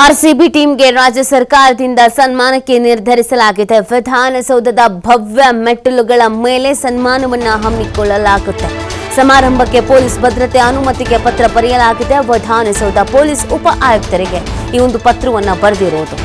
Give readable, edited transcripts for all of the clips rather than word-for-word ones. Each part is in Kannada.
ಆರ್ಸಿಬಿ ಟೀಮ್ಗೆ ರಾಜ್ಯ ಸರ್ಕಾರದಿಂದ ಸನ್ಮಾನಕ್ಕೆ ನಿರ್ಧರಿಸಲಾಗಿದೆ. ವಿಧಾನಸೌಧದ ಭವ್ಯ ಮೆಟ್ಟಿಲುಗಳ ಮೇಲೆ ಸನ್ಮಾನವನ್ನು ಹಮ್ಮಿಕೊಳ್ಳಲಾಗುತ್ತೆ. ಸಮಾರಂಭಕ್ಕೆ ಪೊಲೀಸ್ ಭದ್ರತೆ ಅನುಮತಿಗೆ ಪತ್ರ ಬರೆಯಲಾಗಿದೆ. ವಿಧಾನಸೌಧ ಪೊಲೀಸ್ ಉಪ ಆಯುಕ್ತರಿಗೆ ಈ ಒಂದು ಪತ್ರವನ್ನು ಬರೆದಿರೋದು.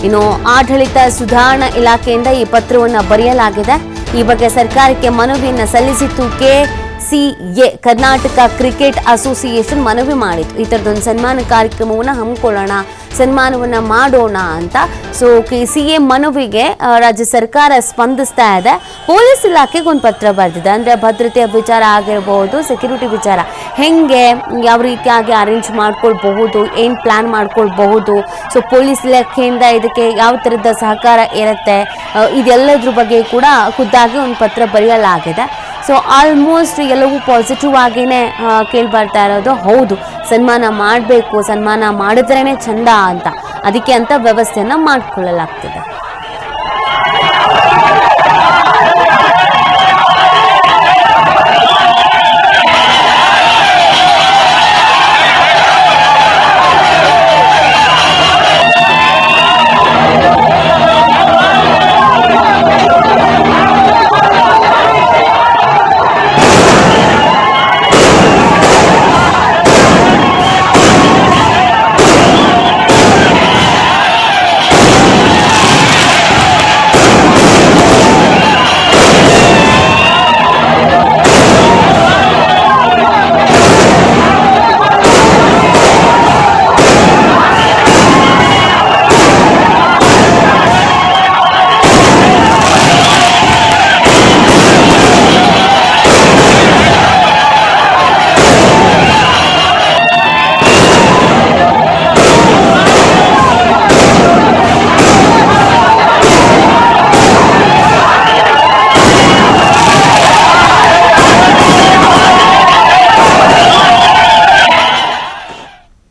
ಇನ್ನು ಆಡಳಿತ ಸುಧಾರಣಾ ಇಲಾಖೆಯಿಂದ ಈ ಪತ್ರವನ್ನು ಬರೆಯಲಾಗಿದೆ. ಈ ಬಗ್ಗೆ ಸರ್ಕಾರಕ್ಕೆ ಮನವಿಯನ್ನು ಸಲ್ಲಿಸಿತ್ತು. KCA ಕರ್ನಾಟಕ ಕ್ರಿಕೆಟ್ ಅಸೋಸಿಯೇಷನ್ ಮನವಿ ಮಾಡಿತ್ತು. ಈ ಥರದೊಂದು ಸನ್ಮಾನ ಕಾರ್ಯಕ್ರಮವನ್ನು ಹಮ್ಮಿಕೊಳ್ಳೋಣ, ಸನ್ಮಾನವನ್ನು ಮಾಡೋಣ ಅಂತ. ಸೊ KCA ಮನವಿಗೆ ರಾಜ್ಯ ಸರ್ಕಾರ ಸ್ಪಂದಿಸ್ತಾ ಇದೆ. ಪೊಲೀಸ್ ಇಲಾಖೆಗೆ ಒಂದು ಪತ್ರ ಬರೆದಿದೆ. ಅಂದರೆ ಭದ್ರತೆಯ ವಿಚಾರ ಆಗಿರಬಹುದು, ಸೆಕ್ಯೂರಿಟಿ ವಿಚಾರ ಹೆಂಗೆ ಯಾವ ರೀತಿಯಾಗಿ ಅರೇಂಜ್ ಮಾಡ್ಕೊಳ್ಬಹುದು, ಏನು ಪ್ಲ್ಯಾನ್ ಮಾಡ್ಕೊಳ್ಬಹುದು, ಸೊ ಪೊಲೀಸ್ ಇಲಾಖೆಯಿಂದ ಇದಕ್ಕೆ ಯಾವ ಥರದ ಸಹಕಾರ ಇರುತ್ತೆ, ಇದೆಲ್ಲದ್ರ ಬಗ್ಗೆ ಕೂಡ ಖುದ್ದಾಗಿ ಒಂದು ಪತ್ರ ಬರೆಯಲಾಗಿದೆ. ಸೊ ಆಲ್ಮೋಸ್ಟ್ ಎಲ್ಲವೂ ಪಾಸಿಟಿವ್ ಆಗಿಯೇ ಕೇಳಿಬರ್ತಾ ಇರೋದು. ಹೌದು, ಸನ್ಮಾನ ಮಾಡಬೇಕು, ಸನ್ಮಾನ ಮಾಡಿದ್ರೇ ಚಂದ ಅಂತ, ಅದಕ್ಕೆ ಅಂತ ವ್ಯವಸ್ಥೆಯನ್ನು ಮಾಡಿಕೊಳ್ಳಲಾಗ್ತಿದೆ.